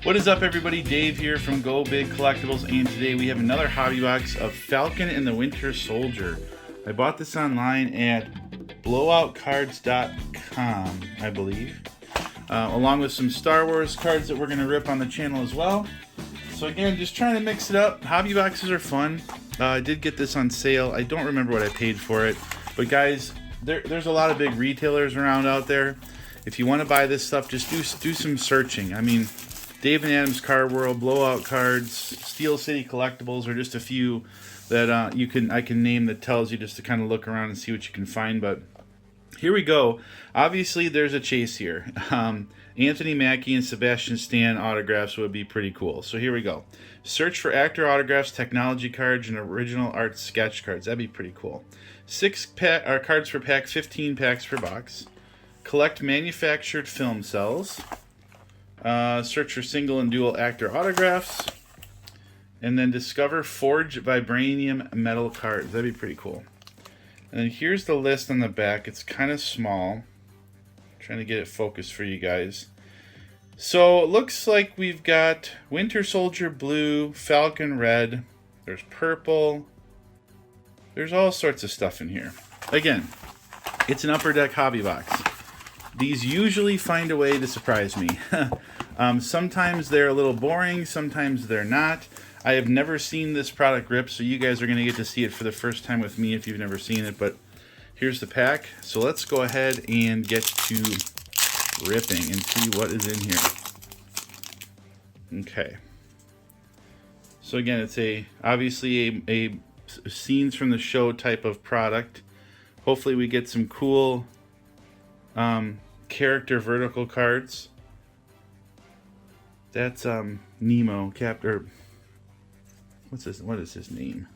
What is up, everybody? Dave here from Go Big Collectibles, and today we have another hobby box of Falcon and the Winter Soldier. I bought this online at blowoutcards.com, I believe, along with some Star Wars cards that we're going to rip on the channel as well. So again, just trying to mix it up. Hobby boxes are fun. I did get this on sale. I don't remember what I paid for it, but guys, there's a lot of big retailers around out there. If you want to buy this stuff, just do some searching. I mean, Dave and Adam's Card World, Blowout Cards, Steel City Collectibles are just a few that I can name that tells you just to kind of look around and see what you can find. But here we go. Obviously, there's a chase here. Anthony Mackie and Sebastian Stan autographs would be pretty cool. So here we go. Search for actor autographs, technology cards, and original art sketch cards. That'd be pretty cool. 6 cards per pack, 15 packs per box. Collect manufactured film cels. Search for single and dual actor autographs, and then discover forged vibranium metal cards. That'd be pretty cool. And then here's the list on the back. It's kind of small. I'm trying to get it focused for you guys. So it looks like we've got Winter Soldier blue, Falcon red, there's purple, there's all sorts of stuff in here. Again, it's an Upper Deck hobby box. These usually find a way to surprise me. Sometimes they're a little boring, sometimes they're not. I have never seen this product rip, so you guys are going to get to see it for the first time with me if you've never seen it. But here's the pack. So let's go ahead and get to ripping and see what is in here. Okay. So again, it's obviously a scenes from the show type of product. Hopefully we get some cool character vertical cards. That's Nemo, what is his name?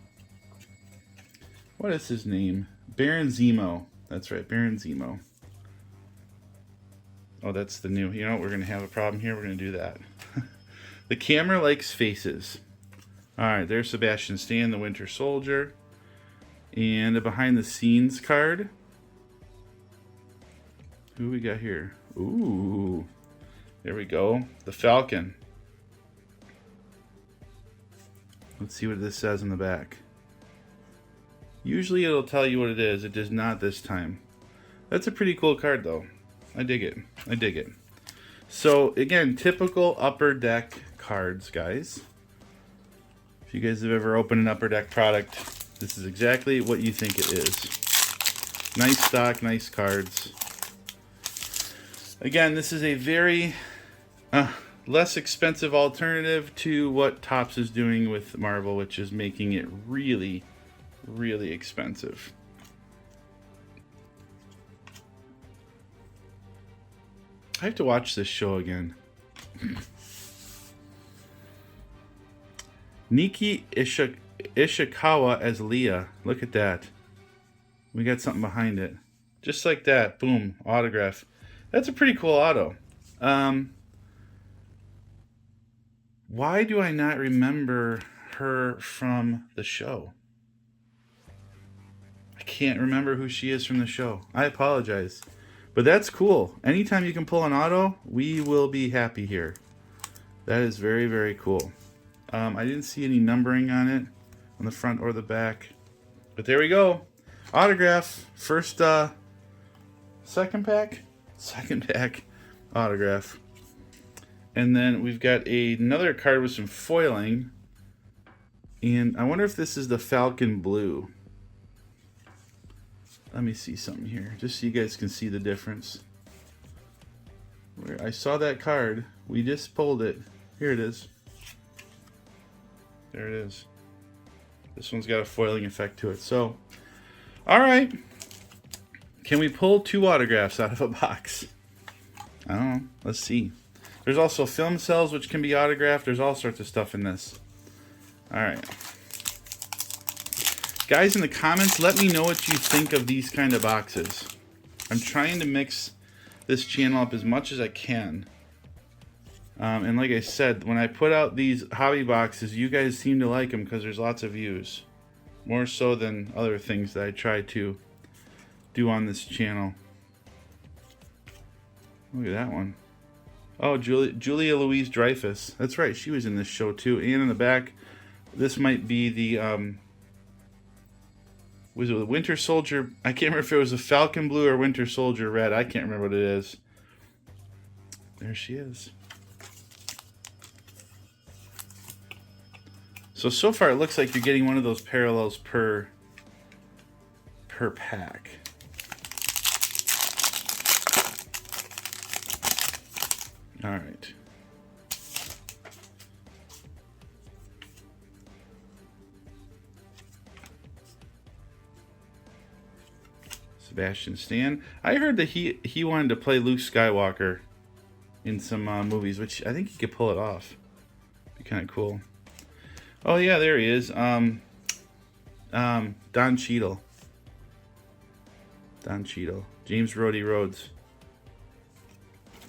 What is his name? Baron Zemo. That's right, Baron Zemo. Oh, that's the new. You know what? We're gonna have a problem here. We're gonna do that. The camera likes faces. All right, there's Sebastian Stan, the Winter Soldier, and a behind the scenes card. Who we got here? Ooh, there we go. The Falcon. Let's see what this says on the back. Usually it'll tell you what it is. It does not this time. That's a pretty cool card though. I dig it. I dig it. So again, typical Upper Deck cards, guys. If you guys have ever opened an Upper Deck product, this is exactly what you think it is. Nice stock, nice cards. Again, this is a very less expensive alternative to what Topps is doing with Marvel, which is making it really, really expensive. I have to watch this show again. Nikki Ishikawa as Leah. Look at that. We got something behind it. Just like that. Boom. Autograph. That's a pretty cool auto. Why do I not remember her from the show? I can't remember who she is from the show. I apologize. But that's cool. Anytime you can pull an auto, we will be happy here. That is very, very cool. I didn't see any numbering on it, on the front or the back. But there we go. Autograph. First, second pack? Second pack autograph. And then we've got another card with some foiling. And I wonder if this is the Falcon Blue. Let me see something here, just so you guys can see the difference. Where I saw that card, we just pulled it. Here it is. There it is. This one's got a foiling effect to it. So, all right. Can we pull 2 autographs out of a box? I don't know. Let's see. There's also film cels, which can be autographed. There's all sorts of stuff in this. All right. Guys, in the comments, let me know what you think of these kind of boxes. I'm trying to mix this channel up as much as I can. And like I said, when I put out these hobby boxes, you guys seem to like them because there's lots of views. More so than other things that I try to do on this channel. Look at that one. Oh, Julia Louise-Dreyfus. That's right, she was in this show too. And in the back, this might be the was it the Winter Soldier? I can't remember if it was a Falcon Blue or Winter Soldier Red. I can't remember what it is. There she is. So far it looks like you're getting one of those parallels per pack. All right. Sebastian Stan. I heard that he wanted to play Luke Skywalker in some movies, which I think he could pull it off. Be kind of cool. Oh yeah, there he is. Don Cheadle. Don Cheadle. James Rhodey Rhodes.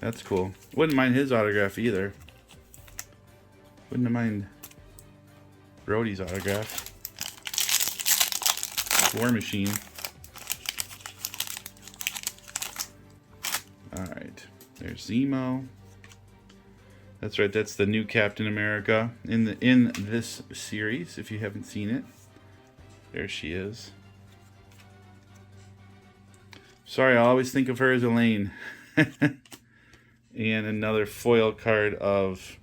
That's cool. Wouldn't mind his autograph either. Wouldn't mind Rhodey's autograph. War Machine. Alright. There's Zemo. That's right, that's the new Captain America in this series, if you haven't seen it. There she is. Sorry, I always think of her as Elaine. And another foil card of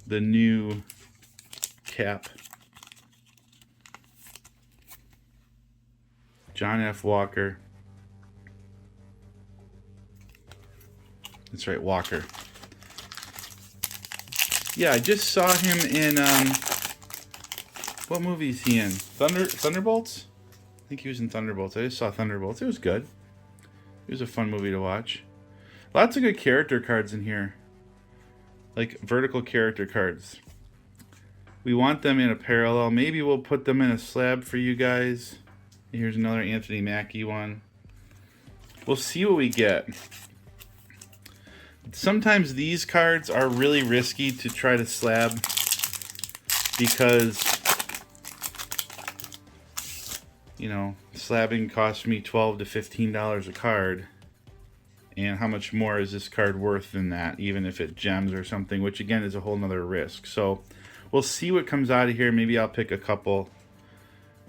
the new Cap. John F. Walker. That's right, Walker. Yeah, I just saw him in, what movie is he in? Thunderbolts? I think he was in Thunderbolts. I just saw Thunderbolts. It was good. It was a fun movie to watch. Lots of good character cards in here. Like vertical character cards. We want them in a parallel. Maybe we'll put them in a slab for you guys. Here's another Anthony Mackie one. We'll see what we get. Sometimes these cards are really risky to try to slab because, you know, slabbing costs me $12 to $15 a card. And how much more is this card worth than that, even if it gems or something, which again is a whole nother risk. So we'll see what comes out of here. Maybe I'll pick a couple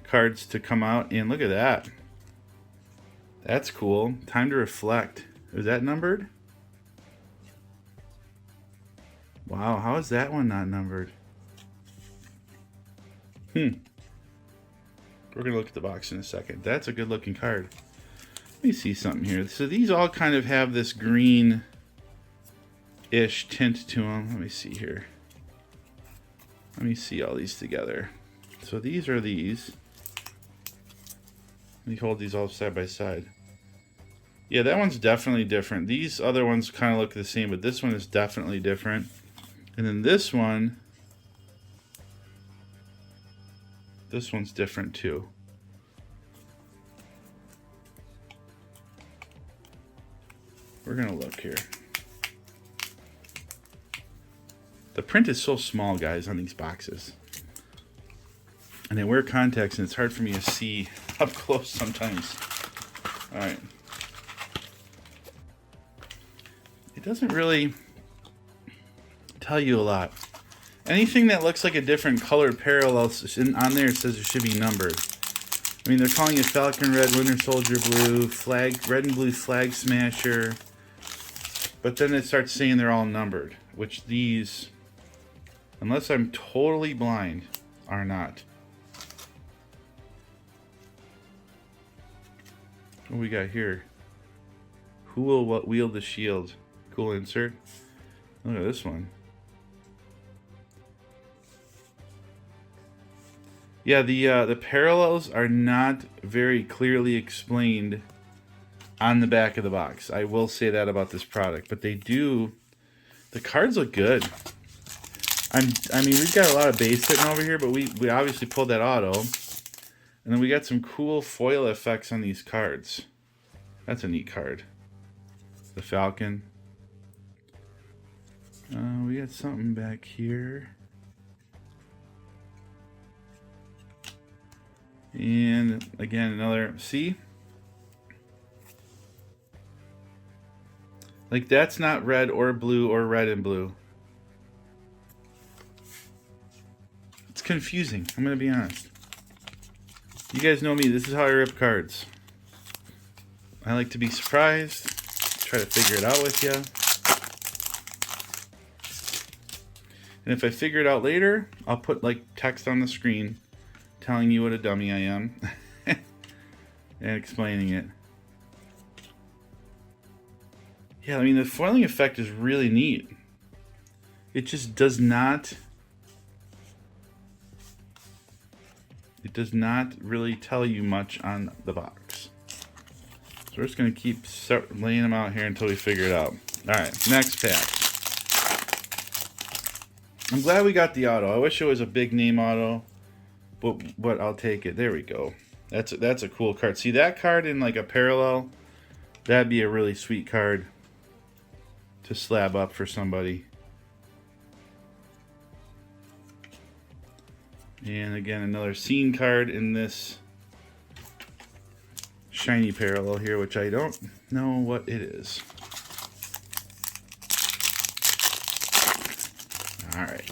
cards to come out. And look at that. That's cool. Time to Reflect. Is that numbered? Wow, how is that one not numbered? We're going to look at the box in a second. That's a good looking card. Let me see something here. So these all kind of have this green-ish tint to them. Let me see here. Let me see all these together. So these are these. Let me hold these all side by side. Yeah, that one's definitely different. These other ones kind of look the same, but this one is definitely different. And then this one's different too. We're gonna look here. The print is so small, guys, on these boxes. And I wear contacts and it's hard for me to see up close sometimes. Alright. It doesn't really tell you a lot. Anything that looks like a different colored parallel on there says it should be numbered. I mean, they're calling it Falcon Red, Winter Soldier Blue, Red and Blue Flag Smasher. But then it starts saying they're all numbered, which these, unless I'm totally blind, are not. What we got here? Who will wield the shield? Cool insert. Look at this one. Yeah, the parallels are not very clearly explained on the back of the box. I will say that about this product, but they do. The cards look good. I mean, we've got a lot of base sitting over here, but we obviously pulled that auto, and then we got some cool foil effects on these cards. That's a neat card. The Falcon. We got something back here. And again, another, see? Like, that's not red or blue or red and blue. It's confusing. I'm going to be honest. You guys know me. This is how I rip cards. I like to be surprised. Try to figure it out with you. And if I figure it out later, I'll put like text on the screen telling you what a dummy I am and explaining it. Yeah, I mean, the foiling effect is really neat. It just does not... It does not really tell you much on the box. So we're just going to keep laying them out here until we figure it out. Alright, next pack. I'm glad we got the auto. I wish it was a big name auto, but I'll take it. There we go. That's a cool card. See, that card in like a parallel, that'd be a really sweet card to slab up for somebody. And again, another scene card in this shiny parallel here, which I don't know what it is. Alright.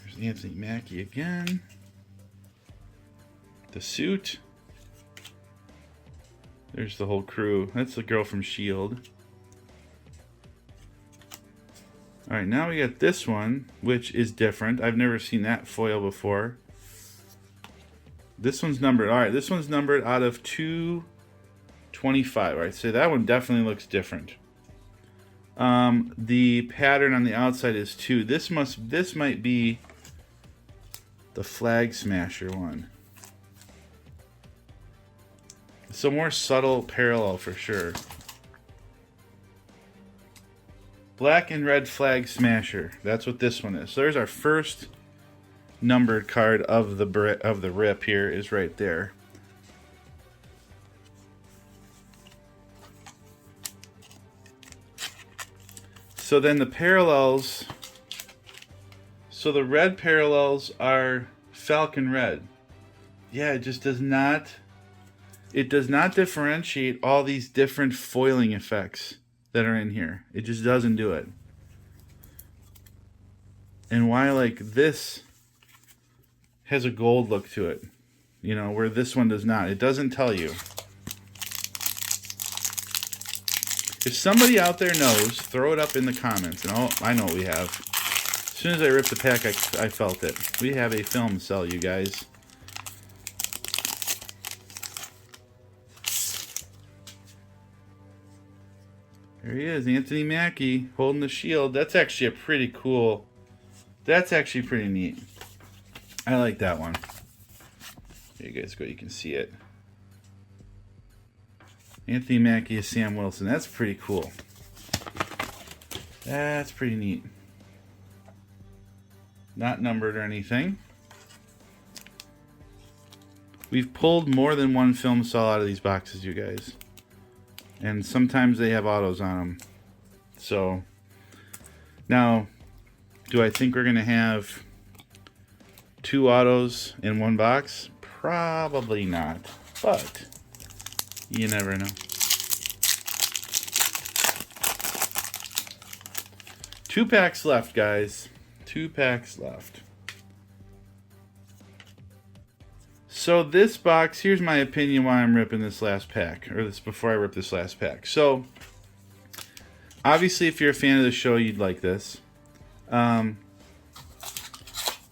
There's Anthony Mackie again. The suit. There's the whole crew. That's the girl from Shield. Alright, now we got this one, which is different. I've never seen that foil before. This one's numbered. Alright, this one's numbered out of 225. Alright, so that one definitely looks different. The pattern on the outside is 2. This might be the Flag Smasher one. So more subtle parallel for sure. Black and red Flag Smasher. That's what this one is. So there's our first numbered card of the rip here is right there. So then the parallels. So the red parallels are Falcon red. Yeah, it just does not. It does not differentiate all these different foiling effects that are in here. It just doesn't do it. And why, like, this has a gold look to it, you know, where this one does not. It doesn't tell you. If somebody out there knows, throw it up in the comments. And I know what we have. As soon as I ripped the pack, I felt it. We have a film cell, you guys. There he is, Anthony Mackie, holding the shield. That's actually a pretty cool... That's actually pretty neat. I like that one. There you guys go, you can see it. Anthony Mackie is Sam Wilson. That's pretty cool. That's pretty neat. Not numbered or anything. We've pulled more than one film cell out of these boxes, you guys. And sometimes they have autos on them. So, now, do I think we're going to have 2 autos in one box? Probably not. But, you never know. Two packs left, guys. 2 packs left. So this box, here's my opinion why I'm ripping this last pack, or this before I rip this last pack. So, obviously if you're a fan of the show, you'd like this.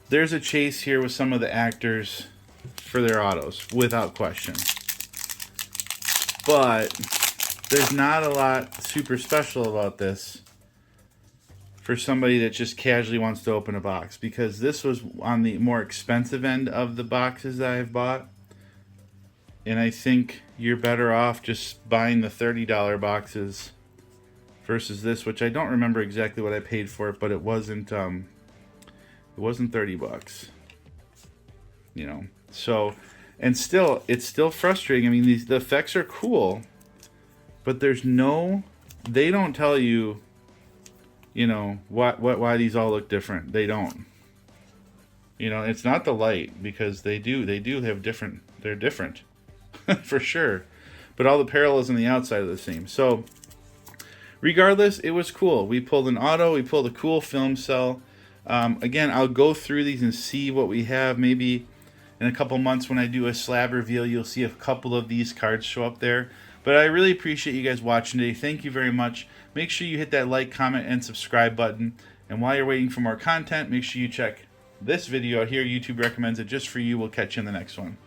There's a chase here with some of the actors for their autos, without question. But, there's not a lot super special about this for somebody that just casually wants to open a box, because this was on the more expensive end of the boxes that I've bought, and I think you're better off just buying the $30 boxes versus this, which I don't remember exactly what I paid for it, but it wasn't $30, you know. So, and still, it's still frustrating. I mean, the effects are cool, but there's no, they don't tell you, you know, why these all look different. They don't. You know, it's not the light, because they do have different, they're different for sure. but all the parallels on the outside are the same. So regardless, it was cool. We pulled an auto, we pulled a cool film cell. Again, I'll go through these and see what we have. Maybe in a couple months when I do a slab reveal, you'll see a couple of these cards show up there. But I really appreciate you guys watching today. Thank you very much. Make sure you hit that like, comment, and subscribe button. And while you're waiting for more content, make sure you check this video out here. YouTube recommends it just for you. We'll catch you in the next one.